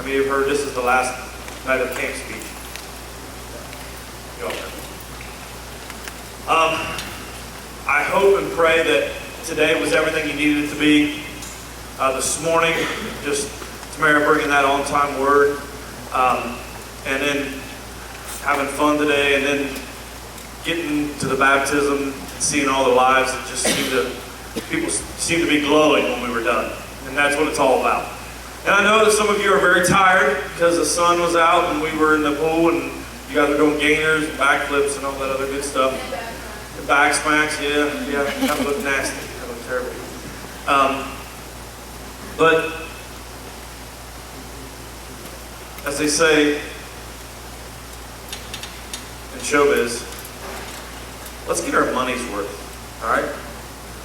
How many of you have heard this is the last night of camp speech? You all heard. I hope and pray that today was everything you needed it to be. This morning, just Tamara bringing that on-time word, and then having fun today, and then getting to the baptism, and seeing all the lives that just people seem to be glowing when we were done. And that's what it's all about. And I know that some of you are very tired because the sun was out and we were in the pool and you guys were doing gainers and backflips and all that other good stuff. The back smacks, yeah, that looked nasty. That looked terrible. But as they say in showbiz, let's get our money's worth, all right?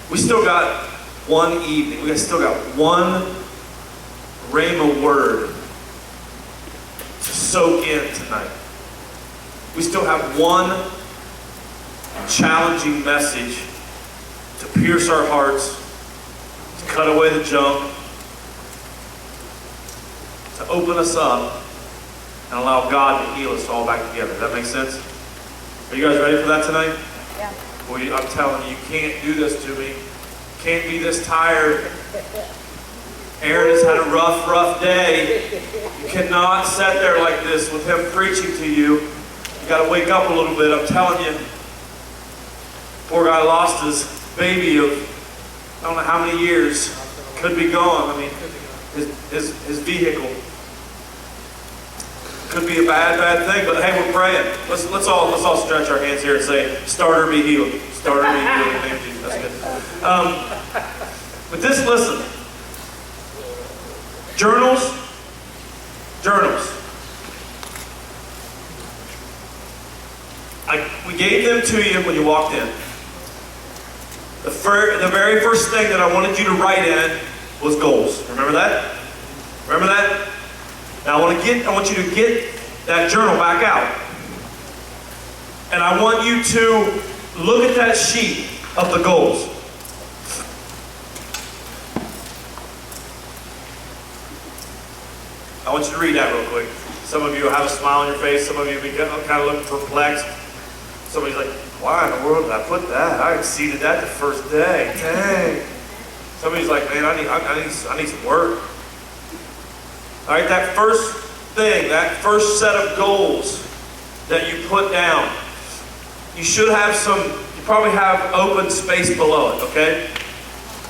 We still got one evening. We still got one rhema word to soak in tonight. We still have one challenging message to pierce our hearts, to cut away the junk, to open us up and allow God to heal us all back together. Does that make sense? Are you guys ready for that tonight? Yeah. Well, I'm telling you, you can't do this to me. Can't be this tired. Aaron has had a rough day. You cannot sit there like this with him preaching to you. You got to wake up a little bit. I'm telling you. Poor guy lost his baby of I don't know how many years. Could be gone. I mean, his vehicle. Could be a bad thing, but hey, we're praying. Let's all stretch our hands here and say, "Starter be healed. Starter be healed." In the name of Jesus. That's good. But this, listen. Journals. We gave them to you when you walked in. The very first thing that I wanted you to write in was goals. Remember that? Remember that? Now I want you to get that journal back out. And I want you to look at that sheet of the goals. I want you to read that real quick. Some of you will have a smile on your face. Some of you kind of look perplexed. Somebody's like, why in the world did I put that? I exceeded that the first day. Dang. Somebody's like, man, I need some work. All right, that first thing, that first set of goals that you put down, you should have you probably have open space below it, okay?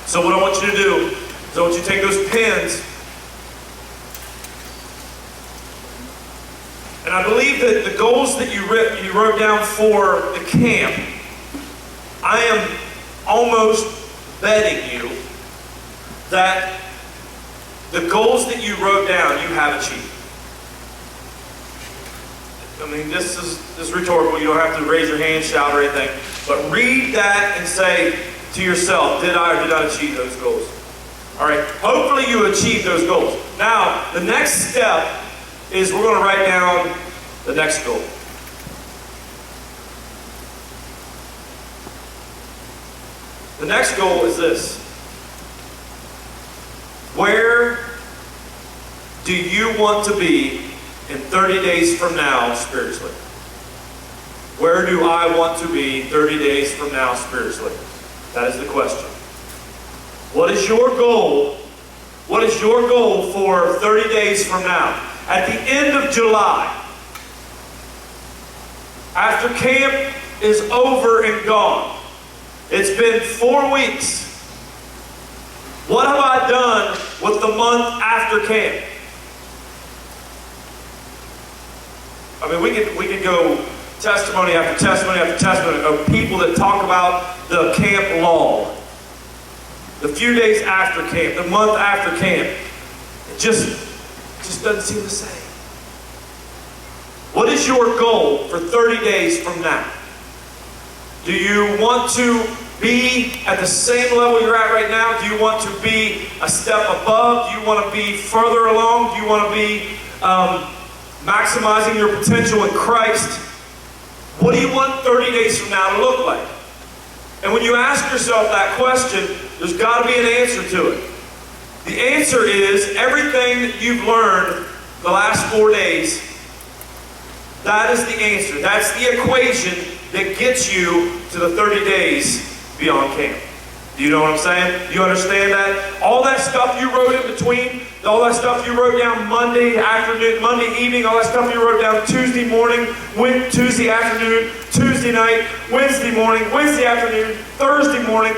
So what I want you to do is I want you to take those pens, and I believe that the goals that you wrote down for the camp, I am almost betting you that the goals that you wrote down, you have achieved. I mean, this is rhetorical. You don't have to raise your hand, shout, or anything. But read that and say to yourself, did I or did not achieve those goals? All right. Hopefully you achieved those goals. Now, the next step is we're going to write down the next goal. The next goal is this. Where do you want to be in 30 days from now spiritually? Where do I want to be 30 days from now spiritually? That is the question. What is your goal? What is your goal for 30 days from now? At the end of July, after camp is over and gone, it's been 4 weeks. What have I done with the month after camp? I mean, we could go testimony after testimony after testimony of people that talk about the camp log. The few days after camp, the month after camp. It just doesn't seem the same. What is your goal for 30 days from now? Do you want to be at the same level you're at right now? Do you want to be a step above? Do you want to be further along? Do you want to be maximizing your potential in Christ? What do you want 30 days from now to look like? And when you ask yourself that question, there's got to be an answer to it. The answer is everything that you've learned the last 4 days, that is the answer. That's the equation that gets you to the 30 days beyond camp. Do you know what I'm saying? Do you understand that? All that stuff you wrote in between, all that stuff you wrote down Monday afternoon, Monday evening, all that stuff you wrote down Tuesday morning, Tuesday afternoon, Tuesday night, Wednesday morning, Wednesday afternoon, Thursday morning,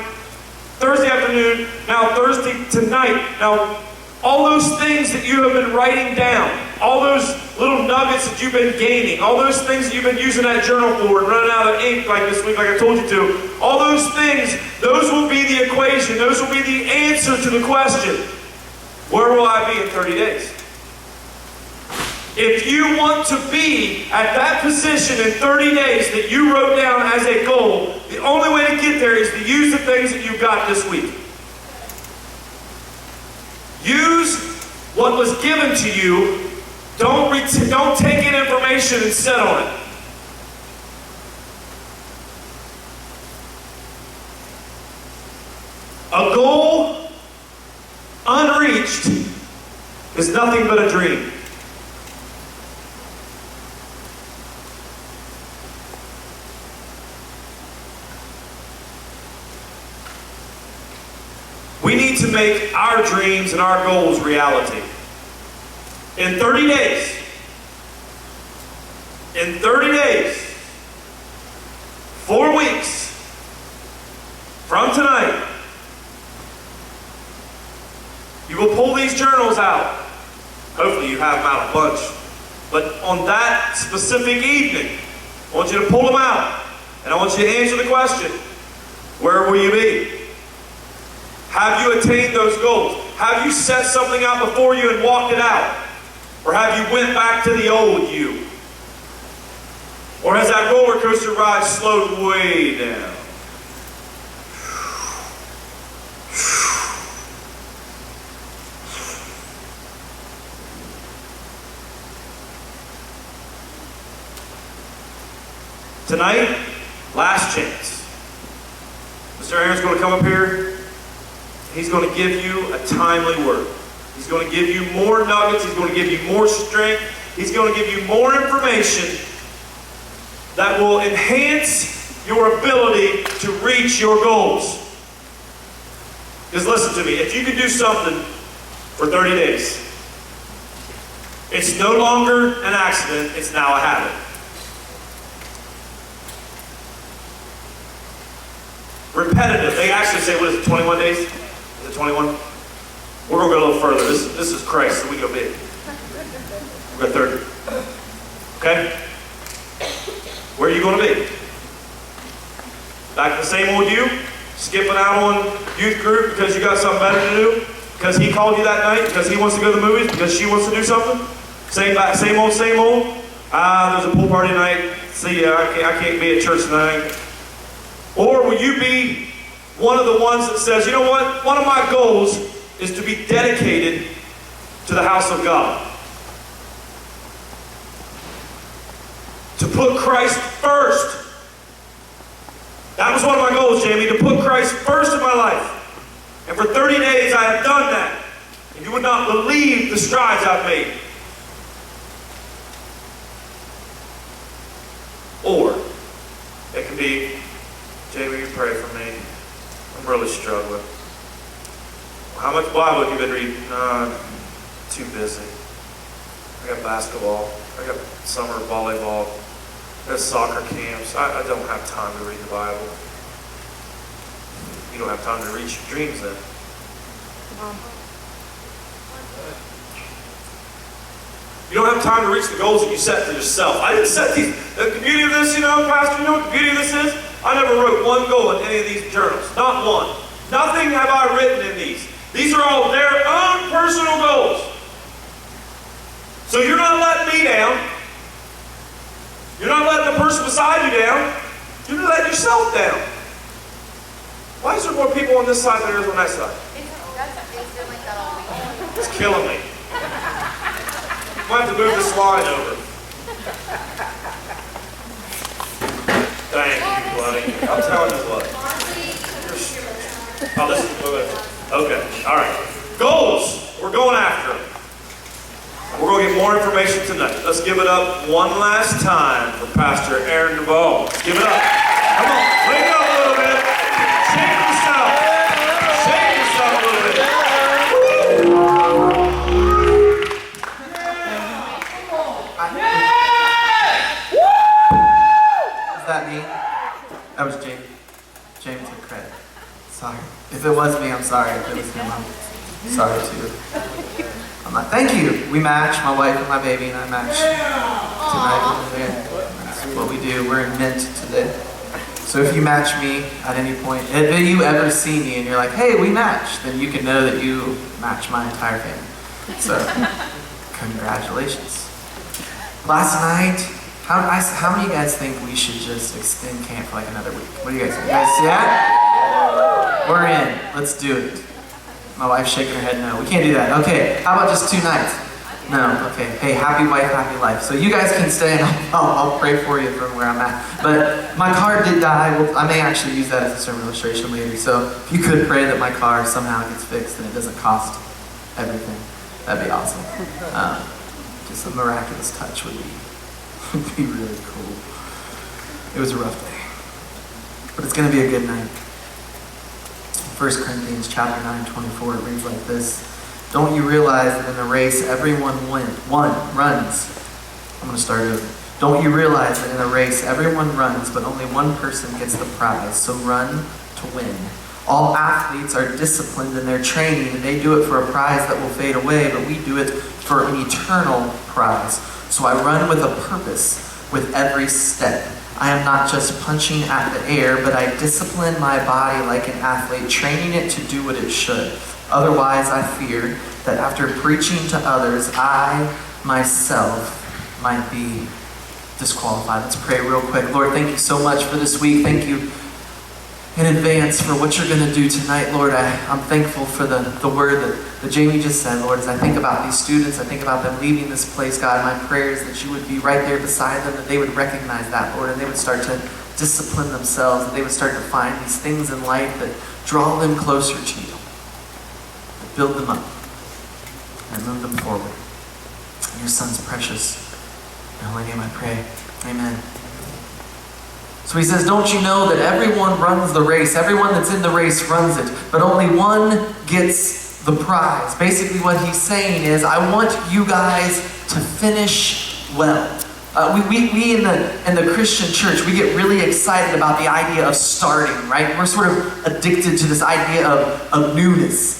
Thursday afternoon, now Thursday tonight. Now, all those things that you have been writing down, all those little nuggets that you've been gaining, all those things that you've been using that journal for and running out of ink like this week, like I told you to, all those things, those will be the equation. Those will be the answer to the question, where will I be in 30 days? If you want to be at that position in 30 days that you wrote down as a goal, the only way to get there is to use the things that you got this week. Use what was given to you. Don't take in information and sit on it. A goal unreached is nothing but a dream. We need to make our dreams and our goals reality. In 30 days, in 30 days, 4 weeks from tonight, you will pull these journals out. Hopefully you have them out a bunch. But on that specific evening, I want you to pull them out. And I want you to answer the question, where will you be? Have you attained those goals? Have you set something out before you and walked it out? Or have you went back to the old you? Or has that roller coaster ride slowed way down? Tonight, last chance. Mr. Aaron's going to come up here. He's going to give you a timely word. He's going to give you more nuggets. He's going to give you more strength. He's going to give you more information that will enhance your ability to reach your goals. Because listen to me, if you can do something for 30 days, it's no longer an accident, it's now a habit. Repetitive. They actually say, what is it, 21 days? Is it 21? We're going to go a little further. This is Christ, so we go big. We're going 30. Okay? Where are you going to be? Back to the same old you? Skipping out on youth group because you got something better to do? Because he called you that night? Because he wants to go to the movies? Because she wants to do something? Same old, same old? There's a pool party tonight. See ya, I can't be at church tonight. Or will you be one of the ones that says, you know what? One of my goals is to be dedicated to the house of God. To put Christ first. That was one of my goals, Jamie, to put Christ first in my life. And for 30 days I have done that. And you would not believe the strides I've made. Or it can be, Jamie, you pray for me. I'm really struggling. How much Bible have you been reading? Too busy. I got basketball. I got summer volleyball. I got soccer camps. I don't have time to read the Bible. You don't have time to reach your dreams then. You don't have time to reach the goals that you set for yourself. I didn't set these. The beauty of this, Pastor, you know what the beauty of this is? I never wrote one goal in any of these journals. Not one. Nothing have I written in these. These are all their own personal goals. So you're not letting me down. You're not letting the person beside you down. You're letting yourself down. Why is there more people on this side than there is on that side? It's killing me. I might have to move this line over. Thank you, buddy. I'm telling you what. Oh, this is good. Okay, all right. Goals. We're going after them. We're going we get more information tonight, let's give it up one last time for Pastor Aaron Duvall. Let's give it up. Come on, wake up a little bit. Shake yourself. Shake yourself a little bit. Is that me? That was Jamie. Jamie took credit. Sorry. If it was me, I'm sorry. If it was him, I'm sorry too. Thank you. We match, my wife and my baby and I match tonight. That's what we do. We're in mint today. So if you match me at any point, if you ever see me and you're like, hey, we match, then you can know that you match my entire family. So, congratulations. Last night, how many of you guys think we should just extend camp for like another week? What do you guys think? You guys see that? We're in. Let's do it. My wife's shaking her head no. We can't do that. Okay, how about just 2 nights? No, okay. Hey, happy wife, happy life. So you guys can stay and I'll pray for you from where I'm at. But my car did die. Well, I may actually use that as a sermon illustration later. So if you could pray that my car somehow gets fixed and it doesn't cost everything, that'd be awesome. Just a miraculous touch would be really cool. It was a rough day. But it's going to be a good night. 1 Corinthians chapter 9:24, it reads like this. Don't you realize that in a race everyone runs? I'm going to start over. Don't you realize that in a race everyone runs, but only one person gets the prize? So run to win. All athletes are disciplined in their training, and they do it for a prize that will fade away, but we do it for an eternal prize. So I run with a purpose with every step. I am not just punching at the air, but I discipline my body like an athlete, training it to do what it should. Otherwise, I fear that after preaching to others, I myself might be disqualified. Let's pray real quick. Lord, thank you so much for this week. Thank you in advance for what you're going to do tonight, Lord. I'm thankful for the word that Jamie just said, Lord. As I think about these students, I think about them leaving this place, God, my prayer is that you would be right there beside them, that they would recognize that, Lord, and they would start to discipline themselves, that they would start to find these things in life that draw them closer to you, that build them up, and move them forward. In your Son's precious and holy name I pray. Amen. So he says, don't you know that everyone runs the race? Everyone that's in the race runs it, but only one gets the prize. Basically what he's saying is, I want you guys to finish well. We in the Christian church, we get really excited about the idea of starting, right? We're sort of addicted to this idea of newness.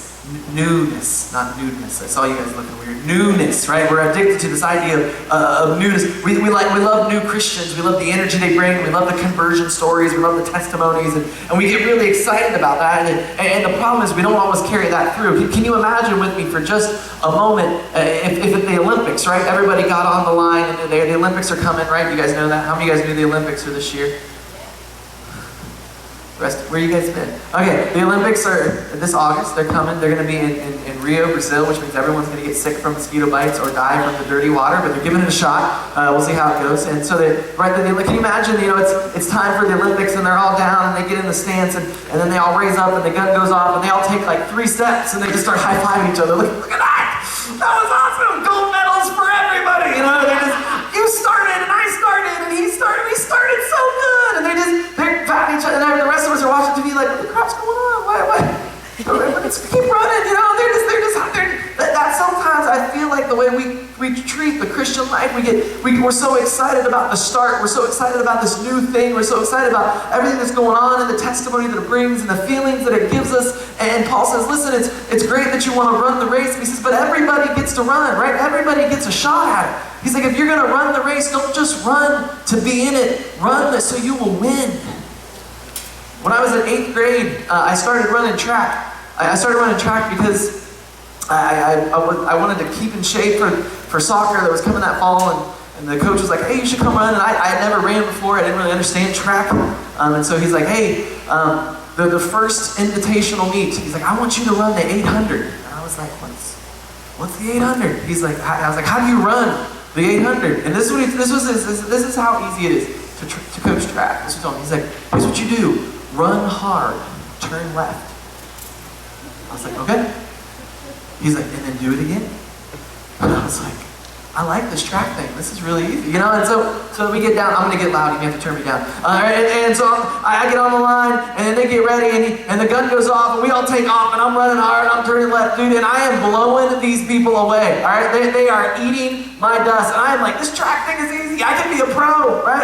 Newness, not nudeness. I saw you guys looking weird. Newness, right? We're addicted to this idea of newness. We love new Christians. We love the energy they bring. We love the conversion stories. We love the testimonies, and we get really excited about that. And the problem is we don't always carry that through. Can you imagine with me for just a moment if at the Olympics, right? Everybody got on the line, and the Olympics are coming, right? You guys know that? How many of you guys knew the Olympics are this year? Where you guys been? Okay, the Olympics are this August. They're coming. They're going to be in Rio, Brazil, which means everyone's going to get sick from mosquito bites or die from the dirty water, but they're giving it a shot. We'll see how it goes. And so can you imagine, it's time for the Olympics and they're all down and they get in the stance and then they all raise up and the gun goes off and they all take like 3 steps and they just start high-fiving each other. Look at that! That was awesome! Gold medals for everybody! You started and I started and he started. We started so good! And they're patting each other, and the rest of us are watching TV like, what the crap's going on? Why? Let's keep running, that sometimes I feel like the way we treat the Christian life, we're so excited about the start, we're so excited about this new thing, we're so excited about everything that's going on and the testimony that it brings and the feelings that it gives us. And Paul says, listen, it's great that you want to run the race. He says, but everybody gets to run, right? Everybody gets a shot at it. He's like, if you're going to run the race, don't just run to be in it, run so you will win. When I was in 8th grade, I started running track. I started running track because I wanted to keep in shape for soccer that was coming that fall, and the coach was like, hey, you should come run. And I had never ran before. I didn't really understand track. And so he's like, hey, the first invitational meet, he's like, I want you to run the 800. And I was like, what's the 800? He's like, I was like, how do you run the 800? And this is how easy it is to coach track. This was all. He's like, here's what you do. Run hard, turn left. I was like, okay. He's like, and then do it again. And I was like, I like this track thing. This is really easy, you know? And so we get down. I'm gonna get loud. You have to turn me down. All right, and so I get on the line, and they get ready, and the gun goes off, and we all take off, and I'm running hard. I'm turning left, dude, and I am blowing these people away. All right, they are eating my dust, and I am like, this track thing is easy. I can be a pro, right?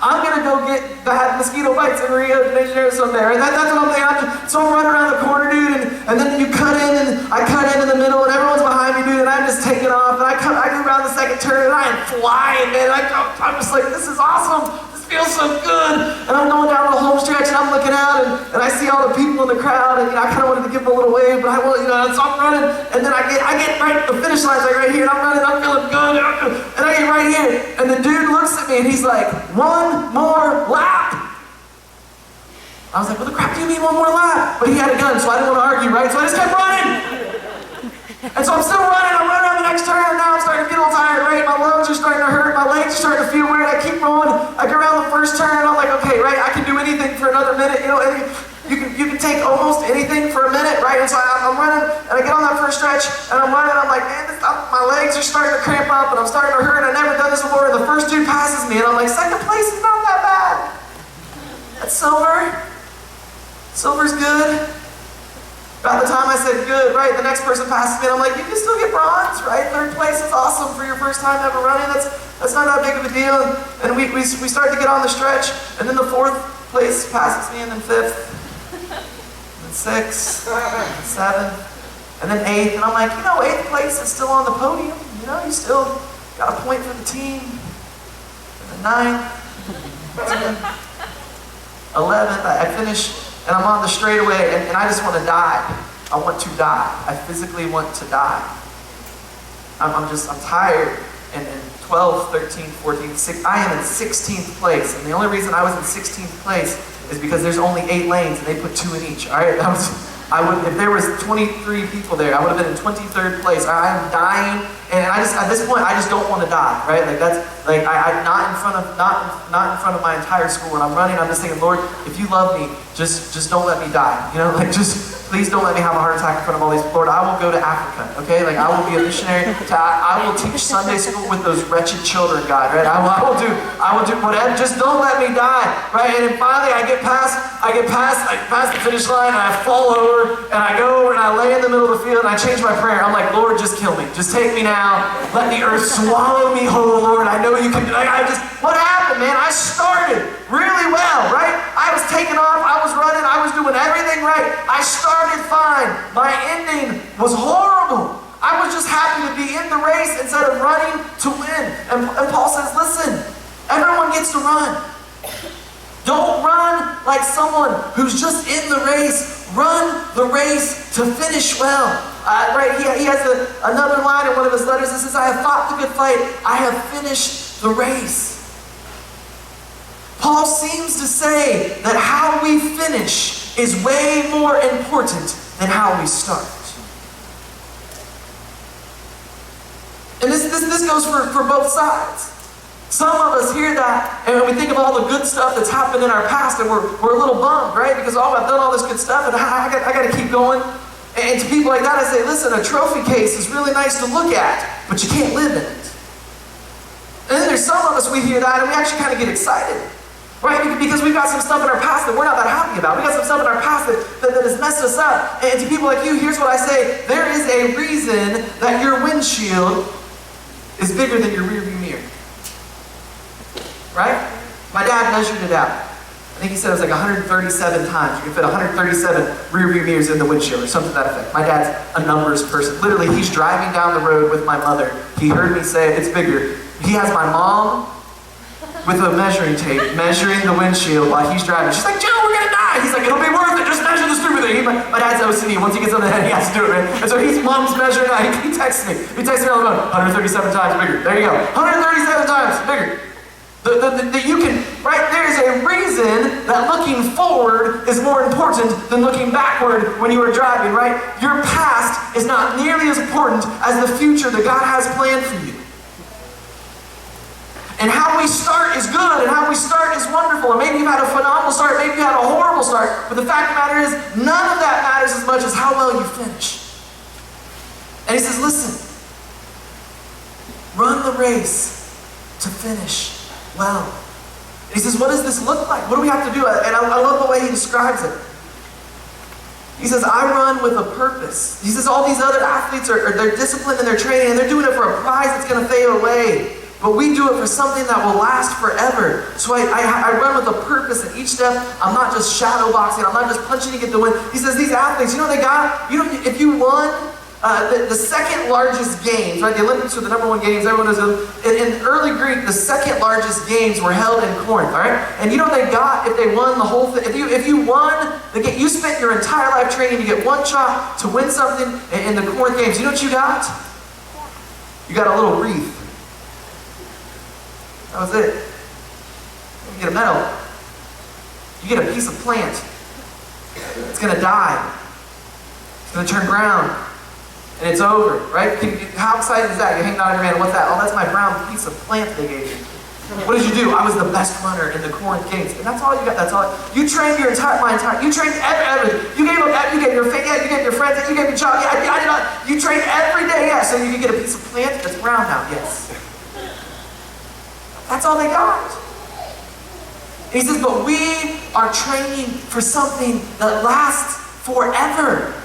I'm gonna go have mosquito bites in Rio de Janeiro someday, right? That's what I'm thinking. So I'm running around the corner, dude, and then you cut in, and I cut in the middle, and everyone's behind me, dude, and I'm just taking off, and I go around the second turn, and I am flying, man. I'm just like, this is awesome. This feels so good. And I'm going down the home stretch, and I'm looking out, and I see all the people in the crowd, and I kind of wanted to give them a little wave, but I won't, and so I'm running, and then I get right, the finish line's like right here, and I'm running, I'm feeling good, and I get right here, and the dude looks at me, and he's like, one more lap. I was like, what the crap do you mean one more lap? But he had a gun, so I didn't want to argue, right? So I just kept running. And so I'm still running, I'm running on the next turn, and now I'm starting to get a little tired, right? My lungs are starting to hurt, my legs are starting to feel weird, I keep going, I get around the first turn, and I'm like, okay, right, I can do anything for another minute, you know, you can take almost anything for a minute, right? And so I'm running, and I get on that first stretch, and I'm running, I'm like, man, my legs are starting to cramp up, and I'm starting to hurt, I've never done this before, and the first dude passes me, and I'm like, second place is not that bad. That's silver. Silver's good. About the time I said good, right, the next person passes me, and I'm like, you can still get bronze, right? Third place is awesome for your first time ever running. That's not that big of a deal. And we start to get on the stretch, and then the fourth place passes me, and then fifth, and sixth, and seventh, and then eighth. And I'm like, you know, eighth place is still on the podium. You know, you still got a point for the team. And then ninth, 10th, 11th, I finish. And I'm on the straightaway, and I just want to die. I want to die. I physically want to die. I'm tired. And 12, 13, 14, 16, I am in 16th place. And the only reason I was in 16th place is because there's only 8 lanes, and they put 2 in each. All right, if there was 23 people there, I would have been in 23rd place. I'm dying, and at this point, I just don't want to die, right? Like I'm not in front of my entire school, and I'm running. I'm just thinking, Lord, if you love me, just don't let me die. You know, please don't let me have a heart attack in front of all these. Lord, I will go to Africa, okay? Like I will be a missionary. I will teach Sunday school with those wretched children, God, right? I will do whatever. Just don't let me die, right? And then finally, I pass the finish line, and I fall over, and I go over, and I lay in the middle of the field, and I change my prayer. I'm like, Lord, just kill me. Just take me now. Let the earth swallow me whole, Lord. I know you can. What happened, man? I started really well, right? I was taking off. I was running. I was doing everything right. I started fine. My ending was horrible. I was just happy to be in the race instead of running to win. And Paul says, listen, everyone gets to run. Don't run like someone who's just in the race. Run the race to finish well. Right? He has another line in one of his letters that says, I have fought the good fight. I have finished the race. Paul seems to say that how we finish is way more important than how we start. And this goes for both sides. Some of us hear that, and we think of all the good stuff that's happened in our past, and we're a little bummed, right? Because, I've done all this good stuff, and I got to keep going. And to people like that, I say, listen, a trophy case is really nice to look at, but you can't live in it. And then there's some of us, we hear that, and we actually kind of get excited, right? Because we've got some stuff in our past that we're not that happy about. We've got some stuff in our past that has messed us up. And to people like you, here's what I say. There is a reason that your windshield is bigger than your rearview mirror. Right? My dad measured it out. I think he said it was like 137 times. You can fit 137 rear view mirrors in the windshield or something to that effect. My dad's a numbers person. Literally, he's driving down the road with my mother. He heard me say it's bigger. He has my mom with a measuring tape measuring the windshield while he's driving. She's like, Joe, we're going to die. He's like, it'll be worth it. Just measure the stupid thing. My dad's OCD. Once he gets on the head, he has to do it, right? And so mom's measuring out. He texts me. He texts me on the phone. 137 times bigger. There you go. 137 times bigger. You can, right, there's a reason that looking forward is more important than looking backward when you are driving, right? Your past is not nearly as important as the future that God has planned for you. And how we start is good, and how we start is wonderful. And maybe you've had a phenomenal start, maybe you had a horrible start, but the fact of the matter is, none of that matters as much as how well you finish. And he says, listen, run the the race to finish well. And he says, what does this look like? What do we have to do? And I love the way he describes it. He says, I run with a purpose. He says, all these other athletes they're disciplined in their training, and they're doing it for a prize that's going to fade away. But we do it for something that will last forever. So I run with a purpose, and each step, I'm not just shadow boxing. I'm not just punching to get the win. He says, these athletes, you know what they got? You know, if you won the second largest games, right? The Olympics were the number one games. Everyone knows them. In early Greek, the second largest games were held in Corinth, all right? And you know what they got if they won the whole thing? If you won the game, you spent your entire life training to get one shot to win something in the Corinth games. You know what you got? You got a little wreath. That was it. You get a medal. You get a piece of plant. It's going to die. It's going to turn brown. And it's over, right? How excited is that? You're hanging out on your man. What's that? Oh, that's my brown piece of plant they gave you. What did you do? I was the best runner in the Corinth Games. And that's all you got. That's all. You trained you trained everything. You gave up, you gave your family, you gave your friends, you gave your job. You trained every day, yeah, so you could get a piece of plant that's brown now, yes. That's all they got. And he says, but we are training for something that lasts forever.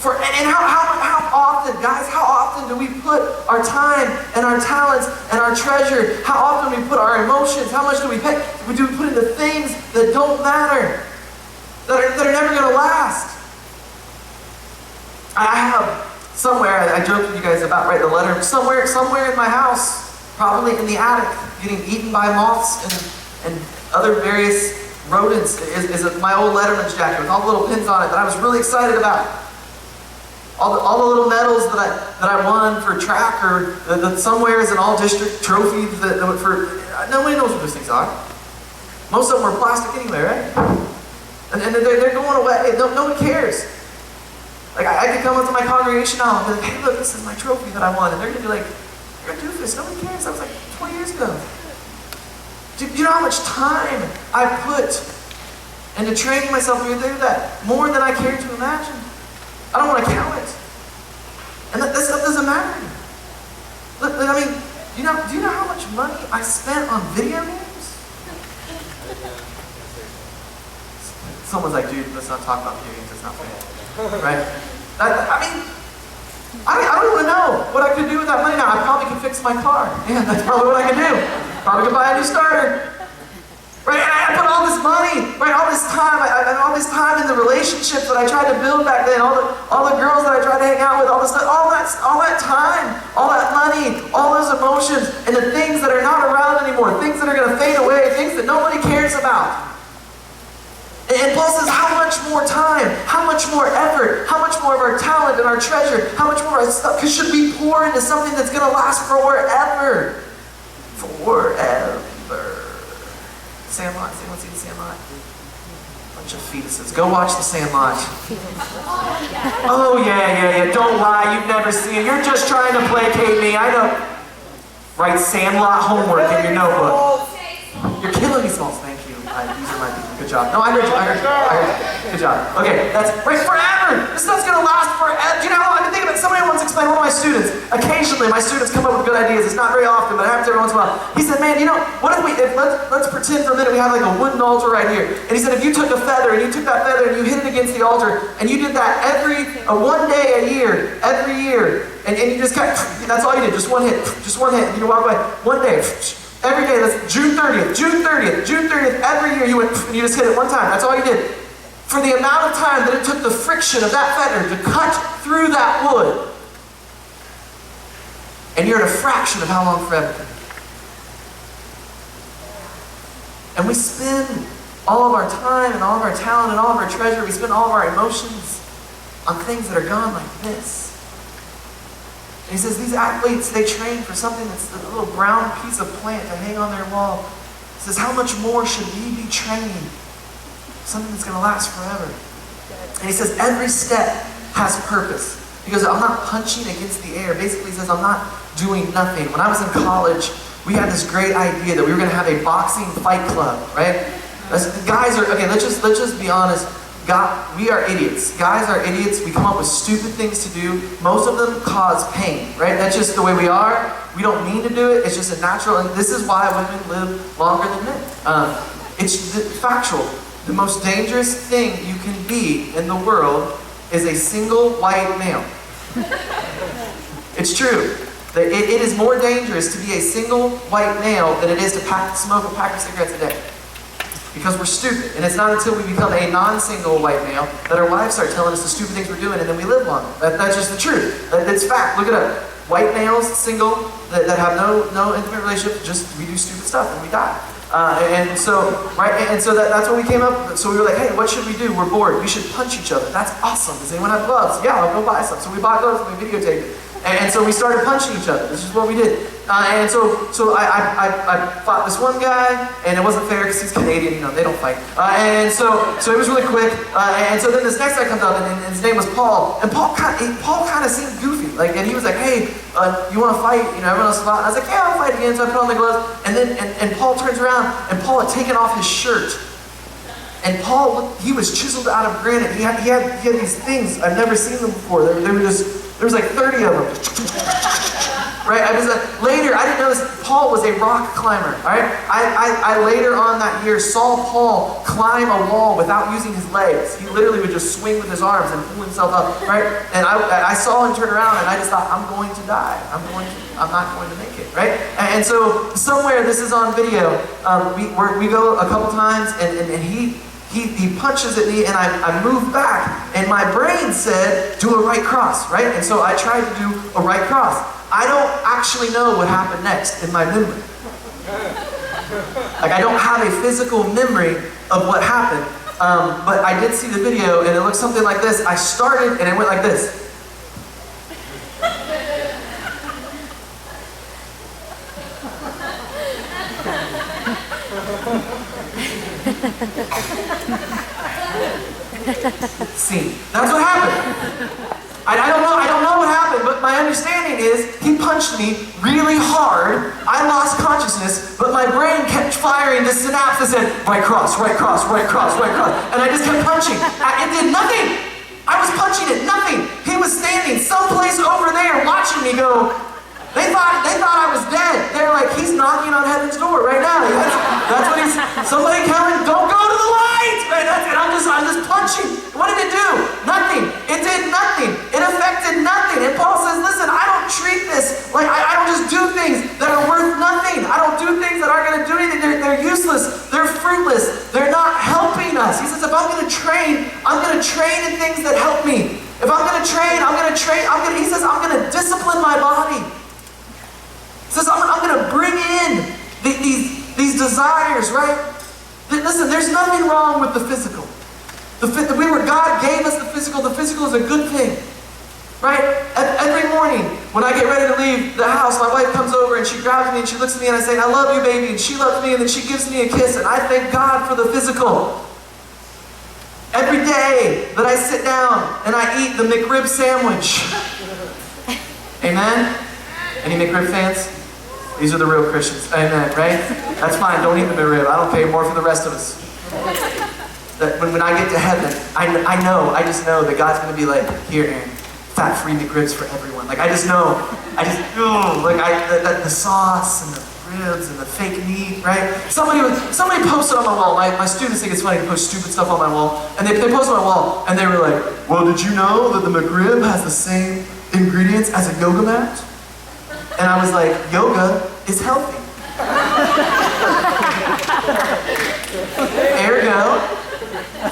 And how often, guys, how often do we put our time and our talents and our treasure? How often do we put our emotions? How much do we pay? Do we put into things that don't matter? That are never going to last? I have somewhere, I joked with you guys about writing a letter, somewhere in my house, probably in the attic, getting eaten by moths and other various rodents, is my old Letterman's jacket with all the little pins on it that I was really excited about. All the little medals that I won for track, or somewhere is an all-district trophy nobody knows what those things are. Most of them are plastic anyway, right? And they're going away. No one cares. Like I could come up to my congregation now and be like, hey, look, this is my trophy that I won, and they're gonna be like, you're a doofus. Nobody cares. That was like 20 years ago. Do you know how much time I put into training myself to do that? More than I care to imagine. I don't want to count it. And that stuff doesn't matter. Look, I mean, do you know how much money I spent on video games? Someone's like, dude, let's not talk about video games. It's not fair. Right? I mean, I don't want to know what I could do with that money now. I probably could fix my car. Yeah, that's probably what I could do. Probably could buy a new starter. Right? And I put all this money, right? All this time in the relationships that I tried to build back then, all the girls that I tried to hang out with, all that time, all that money, all those emotions, and the things that are not around anymore, things that are going to fade away, things that nobody cares about. And Paul says, how much more time, how much more effort, how much more of our talent and our treasure, how much more of our stuff should we pour into something that's going to last forever? Forever. Sandlot. Has anyone seen Sandlot? Bunch of fetuses. Go watch the Sandlot. Oh, yeah. Don't lie. You've never seen it. You're just trying to placate me. I know. Write Sandlot homework in your notebook. You're killing me, Smalls. Thank you. These are my people. Good job. No, I heard you. Good job. Okay, that's right. Forever. This stuff's going to last forever. Do you know how I think of it? Somebody once explained, one of my students, occasionally my students come up with good ideas. It's not very often, but it happens every once in a while. He said, man, what if let's pretend for a minute we have like a wooden altar right here. And he said, if you took a feather and you took that feather and you hit it against the altar, and you did that one day a year, every year, and you just that's all you did, just one hit, and you walk away, one day, every day, that's June 30th, every year you went and you just hit it one time. That's all you did. For the amount of time that it took the friction of that feather to cut through that wood. And you're at a fraction of how long forever. And we spend all of our time and all of our talent and all of our treasure, we spend all of our emotions on things that are gone like this. And he says these athletes, they train for something that's a little brown piece of plant to hang on their wall. He says, how much more should we be training? Something that's going to last forever. And he says every step has purpose. Because I'm not punching against the air. Basically he says I'm not doing nothing. When I was in college, we had this great idea that we were going to have a boxing fight club, right? Guys let's just be honest. we are idiots. Guys are idiots. We come up with stupid things to do. Most of them cause pain, right? That's just the way we are. We don't mean to do it. It's just a natural, and this is why women live longer than men. It's factual. The most dangerous thing you can be in the world is a single white male. It's true. It is more dangerous to be a single white male than it is to smoke a pack of cigarettes a day. Because we're stupid. And it's not until we become a non-single white male that our wives start telling us the stupid things we're doing and then we live longer. That's just the truth. That's fact. Look it up. White males, single, that have no intimate relationship, we do stupid stuff and we die. And so that's what we came up. So we were like, hey, what should we do? We're bored. We should punch each other. That's awesome. Does anyone have gloves? Yeah, I'll go buy some. So we bought gloves and we videotaped it. And so we started punching each other. This is what we did. And so I fought this one guy, and it wasn't fair because he's Canadian, they don't fight. And so it was really quick. And so then this next guy comes up, and his name was Paul. And Paul kind of seemed goofy. And he was like, hey, you want to fight? Everyone else fought. And I was like, yeah, I'll fight again. So I put on the gloves. And then Paul turns around, and Paul had taken off his shirt. And Paul, he was chiseled out of granite. He had these things. I've never seen them before. There was like 30 of them. Right? Later, I didn't know this. Paul was a rock climber. All right? I later on that year saw Paul climb a wall without using his legs. He literally would just swing with his arms and pull himself up. Right? And I saw him turn around, and I just thought, I'm going to die. I'm not going to make it. Right? And so somewhere, this is on video. We go a couple times, and he punches at me, and I move back, and my brain said, do a right cross, right? And so I tried to do a right cross. I don't actually know what happened next in my memory. I don't have a physical memory of what happened, but I did see the video, and it looked something like this. I started, and it went like this. See, that's what happened. I don't know what happened, but my understanding is he punched me really hard. I lost consciousness, but my brain kept firing the synapse that said, right cross, right cross, right cross, right cross. And I just kept punching. It did nothing. I was punching it, nothing. He was standing someplace over there watching me go. They thought I was dead. They were like, he's knocking on heaven's door right now. That's what he's, somebody coming, don't go to the light. Right? And I'm just punching. What did it do? Nothing. It did nothing. It affected nothing. And Paul says, listen, I don't treat this like, I don't just do things that are worth nothing. I don't do things that aren't going to do anything. They're useless. They're fruitless. They're not helping us. He says, if I'm going to train, I'm going to train in things that help me. If I'm going to train, he says, I'm going to discipline my body. He says, I'm going to bring in these desires, right? Listen, there's nothing wrong with the physical. God gave us the physical. The physical is a good thing, right? Every morning when I get ready to leave the house, my wife comes over and she grabs me and she looks at me and I say, I love you, baby. And she loves me and then she gives me a kiss and I thank God for the physical. Every day that I sit down and I eat the McRib sandwich. Amen? Any McRib fans? These are the real Christians. Amen, right? That's fine. Don't eat the McRib. I don't pay more for the rest of us. That when I get to heaven, I just know that God's going to be like, here, Aaron, fat-free McRibs for everyone. The sauce and the ribs and the fake meat, right? Somebody posted on my wall. My students think it's funny to post stupid stuff on my wall. And they posted on my wall, and they were like, well, did you know that the McRib has the same ingredients as a yoga mat? And I was like, yoga is healthy. Ergo,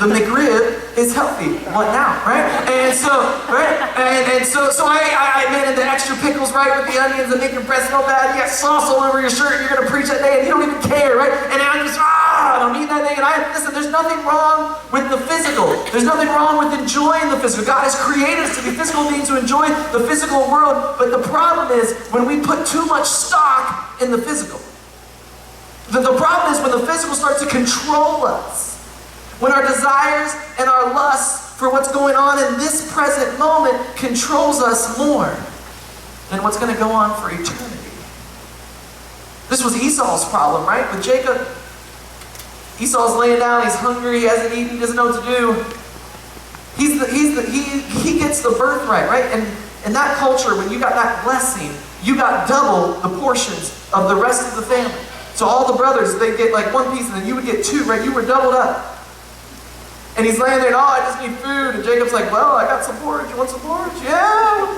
the McRib is healthy. What now, right? And so, right? And so I made in the extra pickles, right, with the onions that make your breath smell bad. You got sauce all over your shirt, and you're going to preach that day, and you don't even care, right? And I'm just, I'm eating that thing, and listen, there's nothing wrong with the physical. There's nothing wrong with enjoying the physical. God has created us to be physical beings to enjoy the physical world, but the problem is when we put too much stock in the physical. The problem is when the physical starts to control us. When our desires and our lusts for what's going on in this present moment controls us more than what's going to go on for eternity. This was Esau's problem, right? With Jacob. Esau's laying down, he's hungry, he hasn't eaten, he doesn't know what to do. He gets the birthright, right? And in that culture, when you got that blessing, you got double the portions of the rest of the family. So all the brothers, they get like one piece, and then you would get two, right? You were doubled up. And he's laying there, I just need food. And Jacob's like, well, I got some porridge. You want some porridge? Yeah.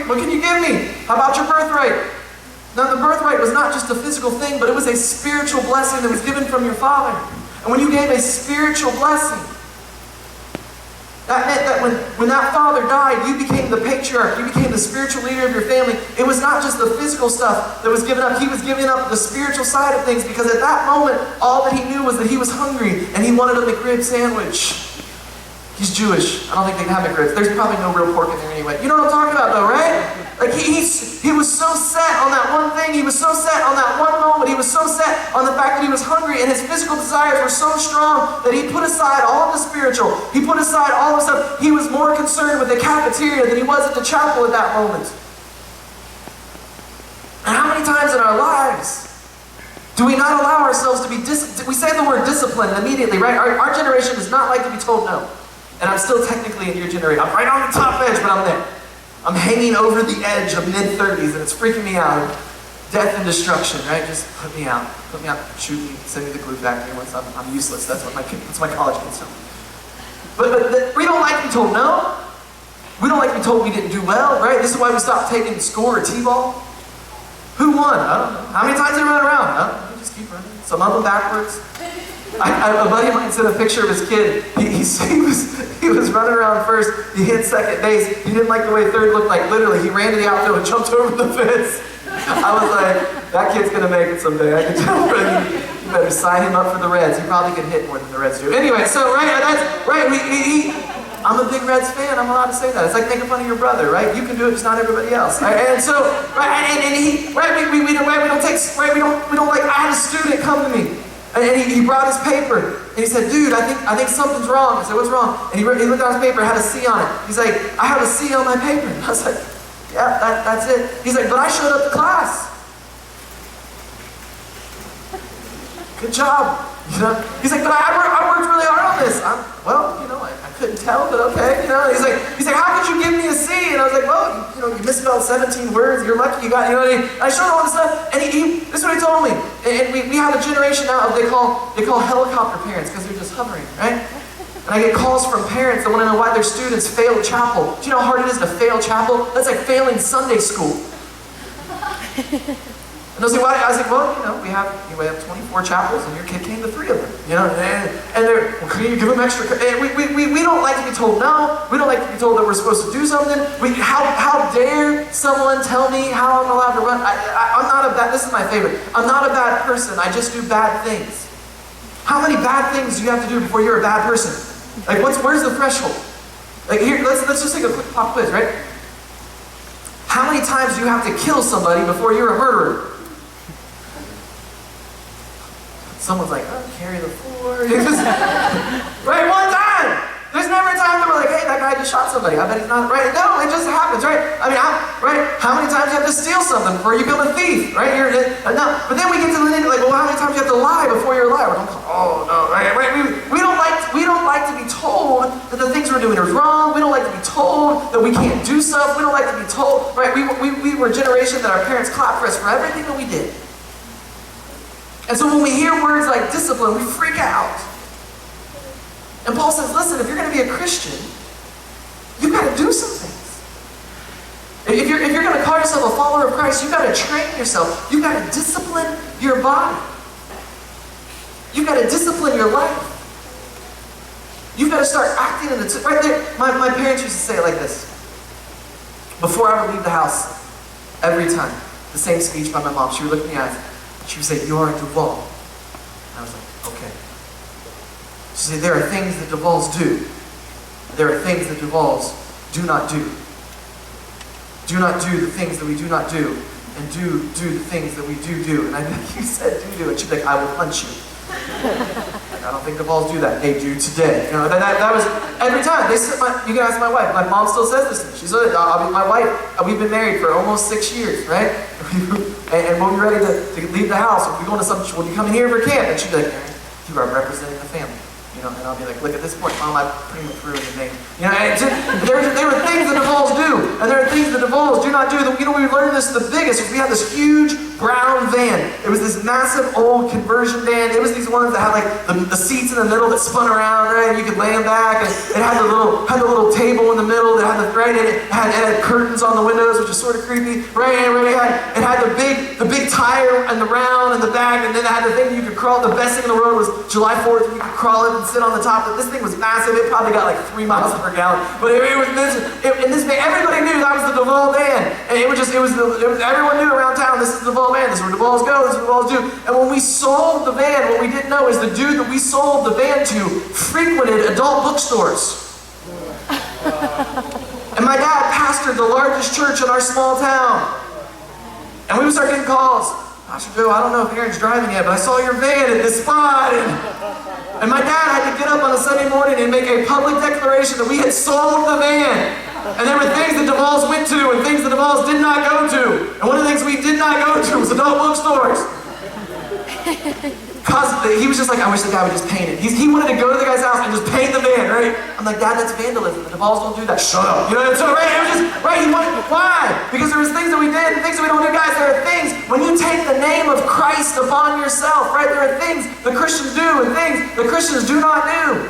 What can you give me? How about your birthright? Now, the birthright was not just a physical thing, but it was a spiritual blessing that was given from your father. And when you gave a spiritual blessing, that meant that when that father died, you became the patriarch, you became the spiritual leader of your family. It was not just the physical stuff that was given up, he was giving up the spiritual side of things, because at that moment, all that he knew was that he was hungry and he wanted a McRib sandwich. He's Jewish. I don't think they can have McRibs. There's probably no real pork in there anyway. You know what I'm talking about though, right? Like he was so set on that one thing. He was so set on that one moment. He was so set on the fact that he was hungry, and his physical desires were so strong that he put aside all of the spiritual. He put aside all of the stuff. He was more concerned with the cafeteria than he was at the chapel at that moment. And how many times in our lives do we not allow ourselves to be we say the word discipline, and immediately, right? Our generation does not like to be told no. And I'm still technically in your generation. I'm right on the top edge, but I'm there. I'm hanging over the edge of mid-30s, and it's freaking me out. Death and destruction, right? Just put me out. Put me out. Shoot me. Send me to the glue factory once I'm useless. That's what my college kids tell me. But we don't like to be told no. We don't like to be told we didn't do well, right? This is why we stopped taking score or T-ball. Who won? I don't know. How many times did they run around? I don't know. Just keep running. Some of them backwards. A buddy of mine sent a picture of his kid. He was running around first. He hit second base. He didn't like the way third looked like. Literally, he ran to the outfield and jumped over the fence. I was like, that kid's gonna make it someday. I can tell. You better sign him up for the Reds. He probably can hit more than the Reds do. Anyway, so that's right. I'm a big Reds fan. I'm allowed to say that. It's like making fun of your brother, right? You can do it, just not everybody else. Right? And so, right, and he, right, we don't take, right, we don't like. I had a student come to me. And he brought his paper, and he said, dude, I think something's wrong. I said, what's wrong? And he looked at his paper, it had a C on it. He's like, I have a C on my paper. And I was like, yeah, that's it. He's like, but I showed up to class. Good job. You know? He's like, but I worked really hard on this. Well, you know, I couldn't tell, but okay. You know, he's like, how could you give me a C? And I was like, well, you misspelled 17 words. You're lucky you got, you know what I mean? And I showed him all this stuff, and this is what he told me. And we have a generation now of they call helicopter parents because they're just hovering, right? And I get calls from parents that want to know why their students failed chapel. Do you know how hard it is to fail chapel? That's like failing Sunday school. And they'll say, why? I was like, well, we have 24 chapels, and your kid came to 3 of them. You know, and they're, well, can you give them extra? And we don't like to be told no. We don't like to be told that we're supposed to do something. How dare someone tell me how I'm allowed to run? I'm not a bad. This is my favorite. I'm not a bad person. I just do bad things. How many bad things do you have to do before you're a bad person? Like, where's the threshold? Like, here, let's just take a quick pop quiz, right? How many times do you have to kill somebody before you're a murderer? Someone's like, carry the 4. Right, one time! There's never a time that we're like, hey, that guy just shot somebody. I bet he's not, right? No, it just happens, right? I mean, right? How many times do you have to steal something before you become a thief, right? No, but then we get to the nitty, like, well, how many times do you have to lie before you're a liar? Oh, no, right? We don't like to be told that the things we're doing are wrong. We don't like to be told that we can't do stuff. We don't like to be told, right? We were a generation that our parents clapped for us for everything that we did. And so when we hear words like discipline, we freak out. And Paul says, listen, if you're going to be a Christian, you've got to do some things. If you're going to call yourself a follower of Christ, you've got to train yourself. You've got to discipline your body. You've got to discipline your life. You've got to start acting in the... right there, my parents used to say it like this. Before I would leave the house, every time, the same speech by my mom, she would look in the eyes. She would say, you're a Duvall. And I was like, okay. She said, there are things that Duvalls do. There are things that Duvalls do not do. Do not do the things that we do not do, and do the things that we do. And I think you said do, and she'd be like, I will punch you. I don't think Duvalls do that. They do today. That was every time. You can ask my wife. My mom still says this to me. She said, my wife, we've been married for almost 6 years, right? And when we're ready to leave the house, we're going to when you come in here for camp, and she'd be like, Aaron, you are representing the family. and I'll be like, look at this point, Mom, I pretty much ruined your name. And there were things the Duvalls do, and there are things the Duvalls do not do. We learned this the biggest. We had this huge brown van. It was this massive old conversion van. It was these ones that had like the seats in the middle that spun around, right? And you could lay them back, and it had the little table in the middle that had it had curtains on the windows, which is sort of creepy, right? And it had the big tire and the round and the back, and then it had the thing you could crawl. The best thing in the world was July 4th, you could crawl it and sit on the top. This thing was massive. It probably got like 3 miles per gallon. But this van, everybody knew that was the Duvall van. And everyone knew around town, this is the Duvall van. This is where Duvalls go, this is what Duvalls do. And when we sold the van, what we didn't know is the dude that we sold the van to frequented adult bookstores. And my dad pastored the largest church in our small town. And we would start getting calls. Pastor Joe, I don't know if Aaron's driving yet, but I saw your van at this spot. And my dad had to get up on a Sunday morning and make a public declaration that we had sold the van. And there were things the Duvalls went to and things the Duvalls did not go to. And one of the things we did not go to was adult bookstores. He was just like, I wish the guy would just paint it. He wanted to go to the guy's house and just paint the van, right? I'm like, Dad, that's vandalism. The Duvalls don't do that. Shut up. And so, right, it was just, right, why? Because there was things that we did and things that we don't do. Guys, there are things, when you take the name of Christ upon yourself, right, there are things the Christians do and things the Christians do not do.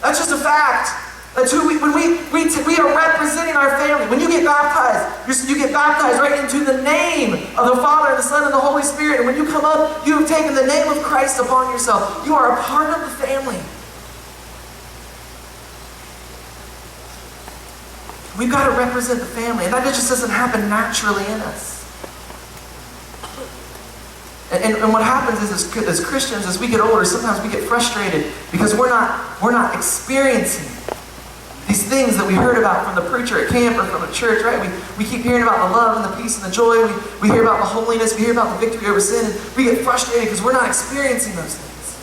That's just a fact. That's who we are representing our family. When you get baptized, you get baptized right into the name of the Father, and the Son, and the Holy Spirit. And when you come up, you have taken the name of Christ upon yourself. You are a part of the family. We've got to represent the family, and that just doesn't happen naturally in us. And what happens is, as Christians, as we get older, sometimes we get frustrated because we're not experiencing these things that we heard about from the preacher at camp or from a church, right? We keep hearing about the love and the peace and the joy. We hear about the holiness. We hear about the victory over sin. And we get frustrated because we're not experiencing those things.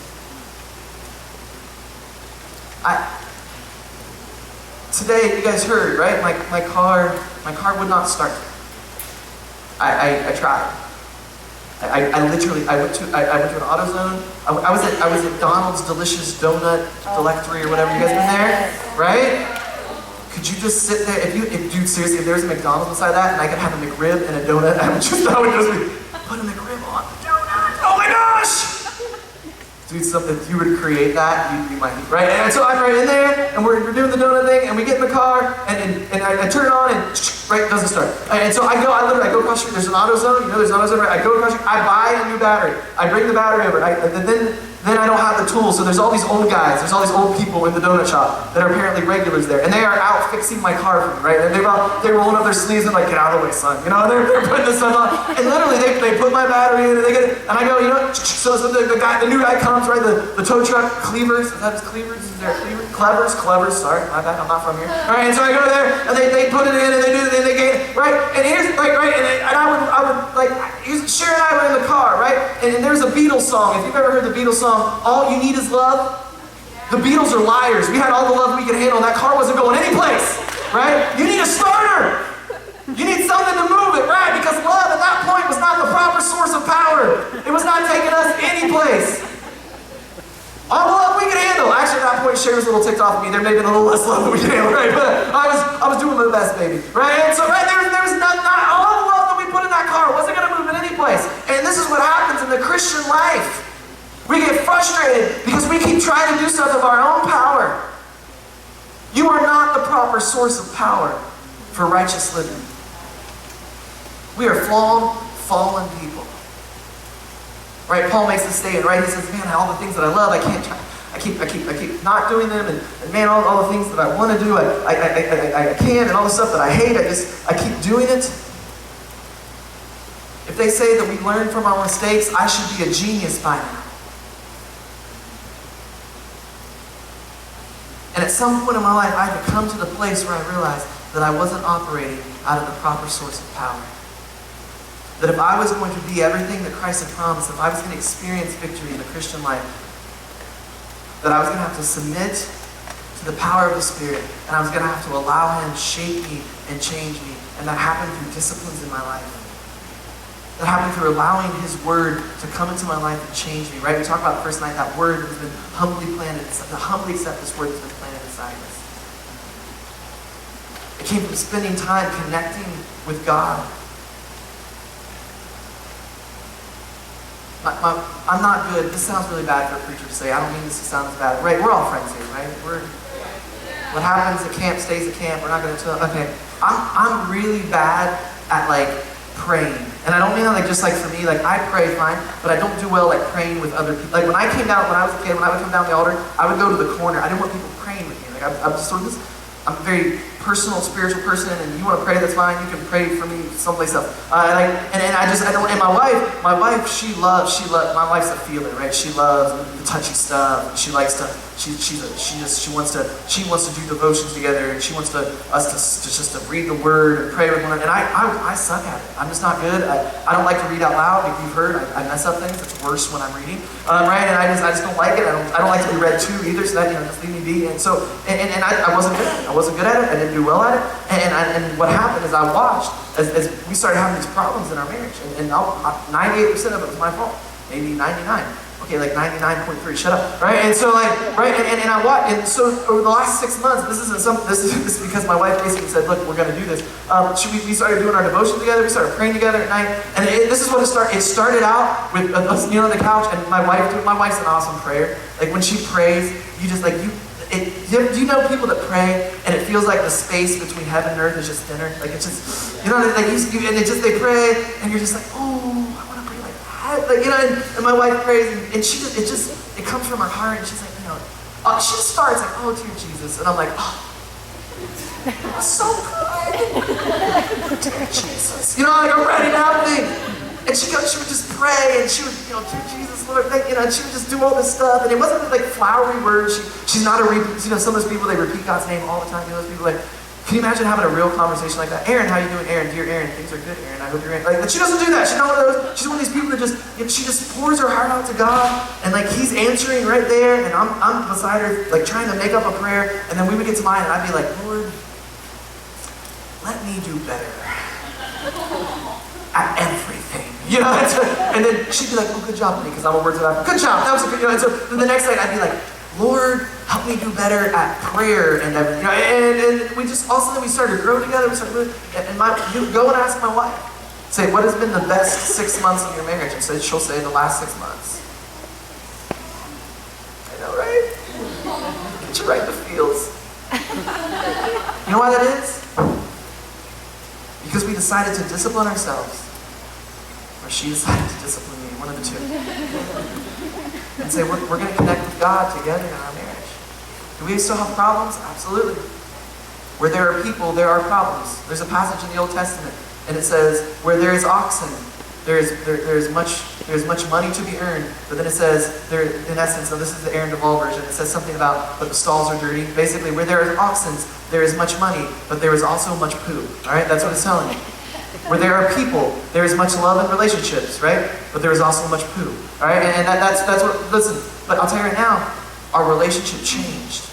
Today, you guys heard, right? My car would not start. I tried. I went to an AutoZone. I was at Donald's Delicious Donut Delectory or whatever. You guys been there, right? Could you just sit there? Dude, seriously, if there was a McDonald's beside that and I could have a McRib and a donut, that would just be put a McRib on the donut. Oh my gosh! Dude, something if you were to create that, you might be right. And so I'm right in there, and we're doing the donut thing, and we get in the car, and I turn it on, and right, it doesn't start. And so I go across the street. There's an AutoZone. There's an AutoZone. Right? I go across the street. I buy a new battery. I bring the battery over. Then I don't have the tools. So there's all these old guys. There's all these old people in the donut shop that are apparently regulars there, and they are out fixing my car for me. Right? And they're rolling up their sleeves and like, get out of the way, son. They're putting this stuff on, and literally they put my battery in, and they get it, and I go, So the new guy comes, right? The tow truck, Cleavers. Is that his Cleavers? Is there a Cleaver? Clevers. Sorry, my bad. I'm not from here. All right, and so I go there, and they put it in, and they do it, and they get it, right? And here's like, right, and I would like, Sharon and I were in the car, right? And there's a Beatles song. If you've ever heard the Beatles song, All You Need Is Love. The Beatles are liars. We had all the love we could handle, and that car wasn't going anyplace, right? You need a starter. You need something to move it, right? Because love at that point was not the proper source of power. It was not taking us anyplace. All the love we could handle. Actually, at that point, Sharon's a little ticked off at me. There may have been a little less love that we could handle, right? But I was doing my best, baby, right? And so, right, there was not all the love that we put in that car wasn't going to move in any place. And this is what happens in the Christian life. We get frustrated because we keep trying to do stuff of our own power. You are not the proper source of power for righteous living. We are flawed, fallen people. Right? Paul makes this statement, right? He says, man, all the things that I love, I can't try. I keep not doing them, and man, all the things that I want to do, I can't, and all the stuff that I hate, I keep doing it. If they say that we learn from our mistakes, I should be a genius by now. And at some point in my life, I had to come to the place where I realized that I wasn't operating out of the proper source of power. That if I was going to be everything that Christ had promised, if I was going to experience victory in the Christian life, that I was going to have to submit to the power of the Spirit, and I was going to have to allow Him to shape me and change me, and that happened through disciplines in my life. That happened through allowing His Word to come into my life and change me, right? We talked about the first night, that Word has been humbly planted, to humbly accept this Word that's been planted inside us. It came from spending time connecting with God. I'm not good. This sounds really bad for a preacher to say. I don't mean this to sound as bad. Right? We're all friends here, right? What happens at camp stays at camp. We're not going to tell. Okay. I'm really bad at praying. And I don't mean that just for me, I pray fine, but I don't do well praying with other people. When I came down, when I was a kid, when I would come down the altar, I would go to the corner. I didn't want people praying with me. I'm just sort of this, I'm a very personal, spiritual person, and you want to pray, that's fine. You can pray for me someplace else. And I don't, and my wife, she loves, my wife's a feeler, right? She loves the touchy stuff. She likes to, she wants to do devotions together, and she wants us to read the Word and pray with one another. And I suck at it. I'm just not good. I don't like to read out loud. If you've heard, I mess up things. It's worse when I'm reading, right? And I just don't like it. I don't like to be read to either. So that just leave me be. And so I wasn't good at it. I wasn't good at it. I didn't do well at it. And what happened is I watched as we started having these problems in our marriage, and 98% of it was my fault. Maybe 99. Okay, 99.3. Shut up, right? And so right, and I watched, and so over the last 6 months, this is because my wife basically said, look, we're going to do this. We started doing our devotion together. We started praying together at night, and this is what it started. It started out with us kneeling on the couch, and my wife's an awesome prayer. When she prays, you just do you know people that pray and it feels like the space between heaven and earth is just thinner? It's just, and they pray and you're just oh, I want to pray like that. And my wife prays and it comes from her heart, and she's she just starts oh, dear Jesus. And I'm oh, so good. Dear Jesus. I'm ready to have things. And she would just pray, and she would, dear Jesus, Lord, and she would just do all this stuff. And it wasn't flowery words. She's not some of those people, they repeat God's name all the time. Those people can you imagine having a real conversation like that? Aaron, how you doing? Aaron, dear Aaron, things are good, Aaron. I hope you're Aaron. She doesn't do that. She's not one of those. She's one of these people that she just pours her heart out to God, and He's answering right there, and I'm beside her, trying to make up a prayer, and then we would get to mine, and I'd be Lord, let me do better at everything. And then she'd be oh, good job, because I'm a words of affirmation. Good job, that was a good, And so then the next night I'd be Lord, help me do better at prayer and everything. And we just, all of a sudden we started to grow together. We started you go and ask my wife. Say, what has been the best 6 months of your marriage? And she'll say, the last 6 months. I know, right? Get you right in the feels. You know why that is? Because we decided to discipline ourselves. Or she decided to discipline me, one of the two. And say, we're going to connect with God together in our marriage. Do we still have problems? Absolutely. Where there are people, there are problems. There's a passage in the Old Testament, and it says, where there is oxen, there is much money to be earned. But then it says, in essence, so this is the Aaron Duvall version, it says something about, but the stalls are dirty. Basically, where there is oxen, there is much money, but there is also much poo. All right, that's what it's telling you. Where there are people, there is much love and relationships, right? But there is also much poo, all right? And that's what, listen, but I'll tell you right now, our relationship changed.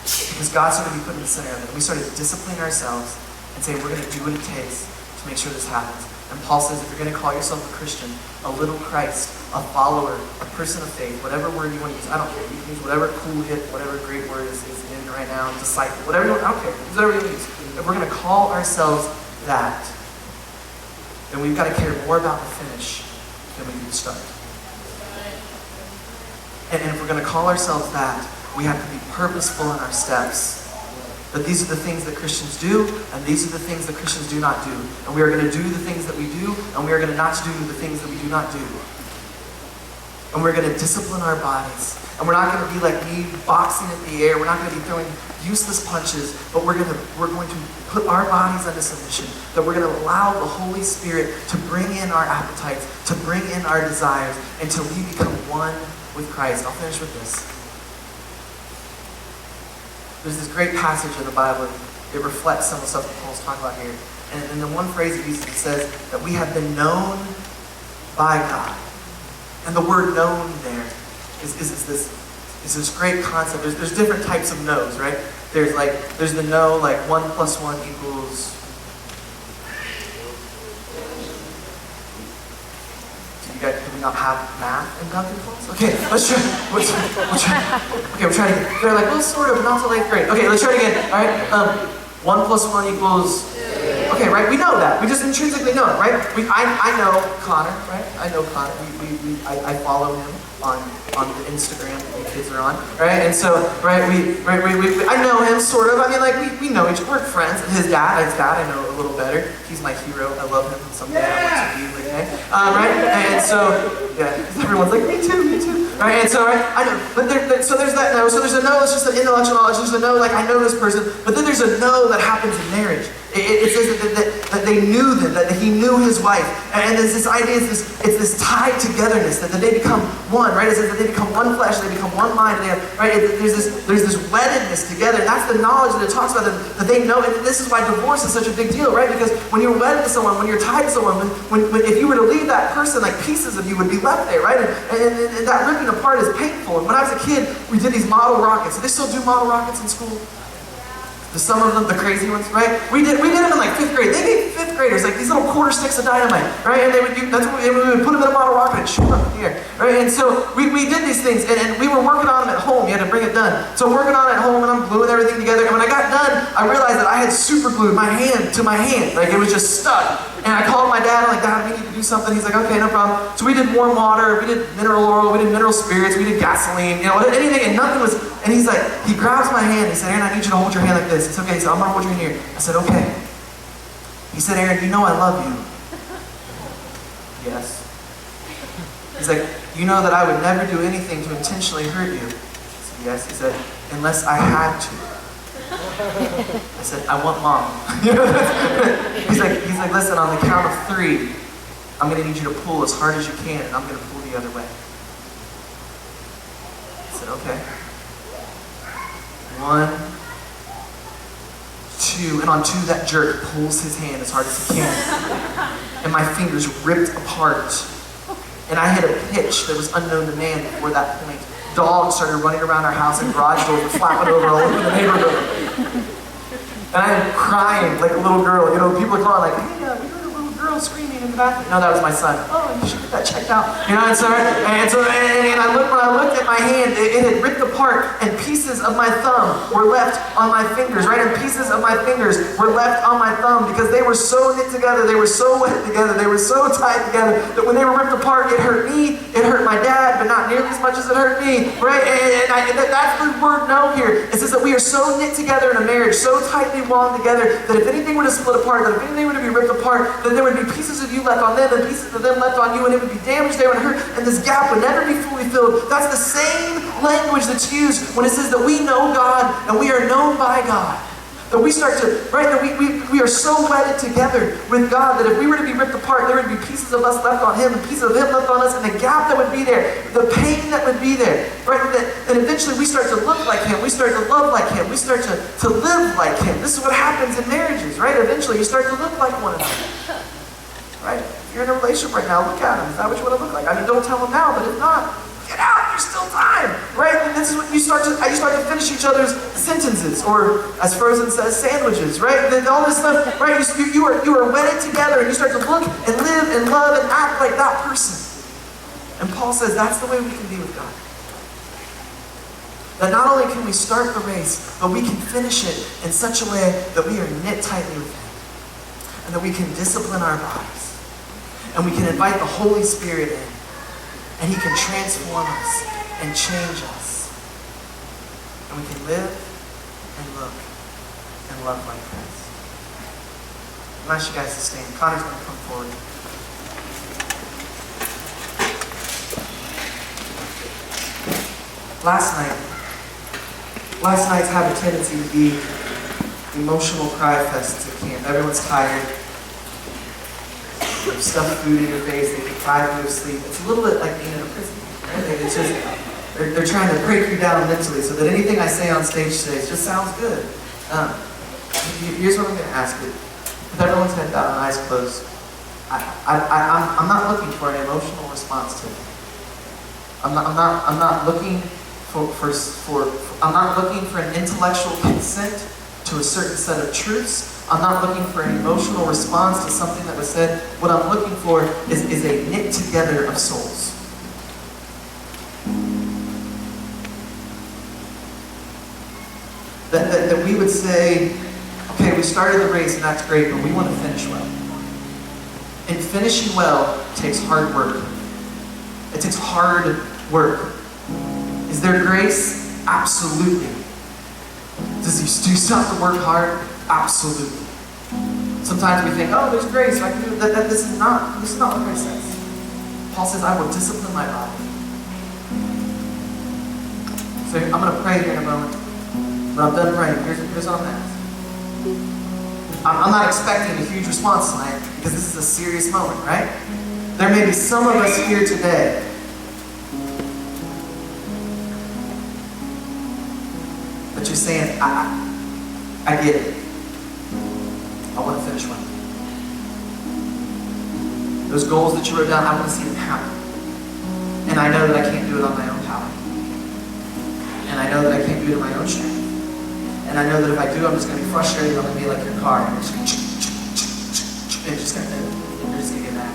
Because God started to be put in the center of it. We started disciplining ourselves and saying, we're going to do what it takes to make sure this happens. And Paul says, if you're going to call yourself a Christian, a little Christ, a follower, a person of faith, whatever word you want to use, I don't care. You can use whatever cool, hip, whatever great word is in right now, disciple, whatever you want, I don't care. Use whatever you use. If we're going to call ourselves that, then we've got to care more about the finish than we do the start. And if we're going to call ourselves that, we have to be purposeful in our steps. That these are the things that Christians do, and these are the things that Christians do not do. And we are going to do the things that we do, and we are going to not do the things that we do not do. And we're going to discipline our bodies. And we're not going to be like me, boxing in the air. We're not going to be throwing useless punches, but we're going to put our bodies under submission. That we're going to allow the Holy Spirit to bring in our appetites, to bring in our desires, until we become one with Christ. I'll finish with this. There's this great passage in the Bible. It reflects some of the stuff that Paul's talking about here. And in the one phrase it uses, it says that we have been known by God. And the word known there is this great concept. There's different types of knows, right? There's the know, 1 + 1 equals. do we not have math in Duncan Falls? Okay, let's try. Okay, we're trying again. They're like, well, sort of, not till 8th grade. Okay, let's try it again. All right. 1 plus 1 equals. Okay, right? We know that. We just intrinsically know it, right? I know Connor, right? I know Connor. I follow him on the Instagram that the kids are on, right? And so, right, I know him sort of. I mean, like we know each other. We're friends. His dad, I know a little better. He's my hero. I love him. Someday I want to be like him, right? And so, yeah, everyone's like, me too, right? And so, right, I know. But so there's that no. So there's a no. It's just an intellectual knowledge. There's a no, like I know this person. But then there's a no that happens in marriage. It says that they knew them, that he knew his wife, and there's this idea, it's this tied togetherness, that they become one, right? It says that they become one flesh, they become one mind, right? There's this weddedness together, and that's the knowledge that it talks about, that they know, and this is why divorce is such a big deal, right? Because when you're wedded to someone, when you're tied to someone, when if you were to leave that person, like pieces of you would be left there, right? And that ripping apart is painful. And when I was a kid, we did these model rockets. Do they still do model rockets in school? Some of them, the crazy ones, right? We did them in like 5th grade. They gave 5th graders like these little quarter sticks of dynamite, right? And they would do, we would put them in a model rocket and shoot them up in the air, right? And so we did these things, and we were working on them at home. You had to bring it done. So I'm working on it at home, and I'm gluing everything together. And when I got done, I realized that I had super glued my hand to my hand. Like it was just stuck. And I called my dad, I'm like, Dad, we need to do something. He's like, okay, no problem. So we did warm water, we did mineral oil, we did mineral spirits, we did gasoline, anything, and nothing was, and he's like, he grabs my hand, he said, Aaron, I need you to hold your hand like this. It's okay, so I'm gonna hold your hand here. I said, okay. He said, Aaron, you know I love you. Yes. He's like, you know that I would never do anything to intentionally hurt you. I said, yes. He said, unless I had to. I said, I want Mom. He's like, listen, on the count of 3, I'm gonna need you to pull as hard as you can, and I'm gonna pull the other way. I said, okay. 1, 2, and on 2, that jerk pulls his hand as hard as he can. And my fingers ripped apart. And I hit a pitch that was unknown to man before that point. Dogs started running around our house, and garage doors were flapping over all over the neighborhood. And I'm crying like a little girl. People are calling like, hey, we heard a little girl screaming in the bathroom. No, that was my son. Oh, you should get that checked out. And I looked at my hand, it had ripped apart, and pieces of my thumb were left on my fingers, right? And pieces of my fingers were left on my thumb because they were so knit together, they were so wet together, they were so tied together that when they were ripped apart, it hurt me, it hurt my dad, but not nearly as much as it hurt me, right? And that's the word no here. It says that we are so knit together in a marriage, so tightly wound together, that if anything were to split apart, that if anything were to be ripped apart, that there would be pieces of you left on them and pieces of them left on you, and it would be damaged, they would hurt, and this gap would never be fully filled. That's the same language that's used when it says that we know God and we are known by God. That we start to, right, that we are so wedded together with God that if we were to be ripped apart, there would be pieces of us left on Him and pieces of Him left on us, and the gap that would be there, the pain that would be there, right? And eventually we start to look like Him, we start to love like Him, we start to live like Him. This is what happens in marriages, right? Eventually you start to look like one another, right? If you're in a relationship right now, look at Him. Is that what you want to look like? I mean, don't tell Him now, but if not, get out, there's still time, right? And this is what you start to finish each other's sentences, or as Frozen says, sandwiches, right? And all this stuff, right? You are wedded together, and you start to look and live and love and act like that person. And Paul says that's the way we can be with God. That not only can we start the race, but we can finish it in such a way that we are knit tightly with Him, and that we can discipline our bodies, and we can invite the Holy Spirit in, and He can transform us and change us. And we can live and look and love like Christ. I'm going to ask you guys to stand. Connor's going to come forward. Last nights have a tendency to be emotional cry fests at camp. Everyone's tired. There's stuffed food in your face, they deprive you of sleep. It's a little bit like being in a prison, right? It's just, they're trying to break you down mentally so that anything I say on stage today just sounds good. Here's what I'm going to ask you. With everyone's head down and eyes closed, I'm not looking for an emotional response to it. I'm not looking I'm not looking for an intellectual consent to a certain set of truths I'm not looking for an emotional response to something that was said. What I'm looking for is a knit together of souls. That we would say, okay, we started the race and that's great, but we want to finish well. And finishing well takes hard work. It takes hard work. Is there grace? Absolutely. Do you still have to work hard? Absolutely. Sometimes we think, oh, there's grace, I can do that. This is not what grace says. Paul says, I will discipline my body. So I'm going to pray here in a moment. When I'm done praying, here's what I'm going to ask. I'm not expecting a huge response tonight because this is a serious moment, right? There may be some of us here today that you're saying, I get it. I want to finish one. Those goals that you wrote down, I want to see them happen. And I know that I can't do it on my own power. And I know that I can't do it in my own strength. And I know that if I do, I'm just going to be frustrated. I'm going to be like your car. And you're just going to get mad.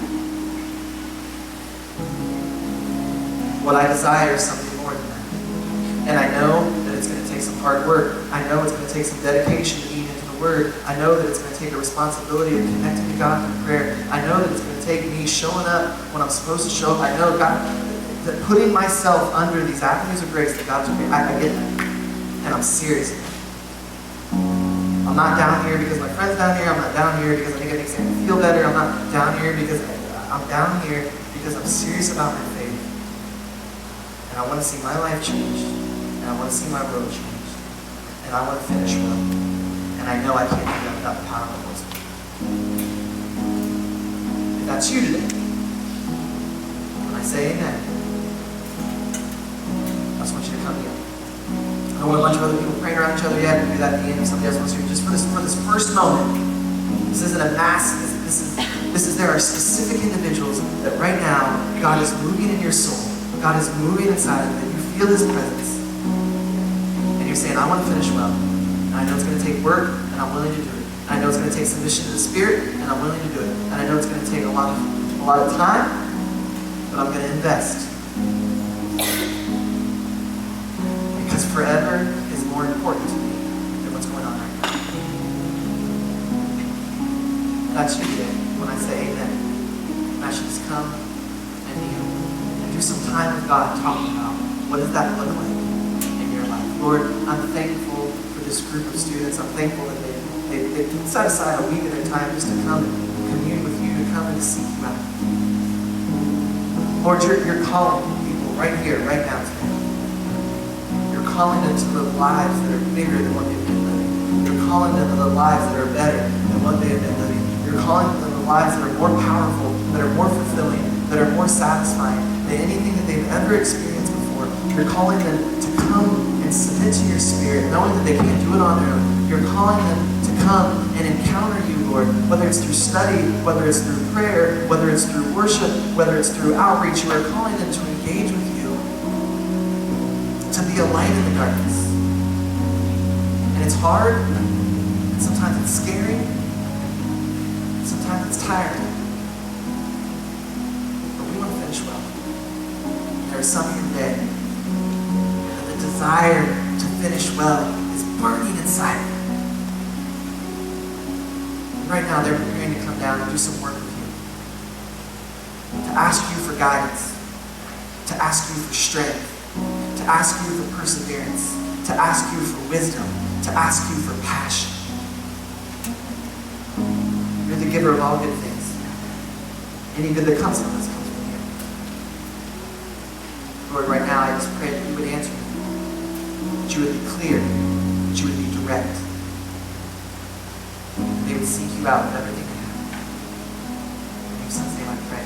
What I desire is something more than that. And I know that it's going to take some hard work. I know it's going to take some dedication to eat into the Word. I know that it's going to take a responsibility of connecting to God through prayer. I know that it's going to take me showing up when I'm supposed to show up. I know God, that putting myself under these avenues of grace that God's given me, I get that. And I'm serious. I'm not down here because my friend's down here. I'm not down here because I think it makes me feel better. I'm not down here because I'm down here because I'm serious about my faith. And I want to see my life changed. And I want to see my road changed. And I want to finish well. And I know I can't do that without the power of the Holy Spirit. If that's you today, when I say amen, I just want you to come here. I don't want a bunch of other people praying around each other yet. We'll do that at the end if somebody else wants to. Just for this first moment, this isn't a mass. There are specific individuals that right now God is moving in your soul. God is moving inside of you. You feel His presence, and you're saying, "I want to finish well. And I know it's going to take work, and I'm willing to do it. And I know it's going to take submission to the Spirit, and I'm willing to do it. And I know it's going to take a lot of time, but I'm going to invest." Because forever is more important to me than what's going on right now. That's you today. When I say amen, I should just come and kneel and do some time with God talking about what does that look like in your life. Lord, I'm thankful for this group of students. I'm thankful that they set aside a week of their time just to come and commune with you, to come and to seek you out. Lord, you're calling people right here, right now today. Calling them to live lives that are bigger than what they've been living. You're calling them to live lives that are better than what they have been living. You're calling them to lives that are more powerful, that are more fulfilling, that are more satisfying than anything that they've ever experienced before. You're calling them to come and submit to your Spirit, knowing that they can't do it on their own. You're calling them to come and encounter you, Lord, whether it's through study, whether it's through prayer, whether it's through worship, whether it's through outreach. You are calling them to engage with you, to be a light in the darkness. And it's hard, and sometimes it's scary, and sometimes it's tiring. But we want to finish well. There are some here today that the desire to finish well is burning inside of you. And right now they're preparing to come down and do some work with you. To ask you for guidance. To ask you for strength. To ask you for perseverance, to ask you for wisdom, to ask you for passion. You're the giver of all good things. Any good that comes from us comes from you. Lord, right now I just pray that you would answer me, that you would be clear, that you would be direct, that they would seek you out with everything they have. In your Son's name I pray.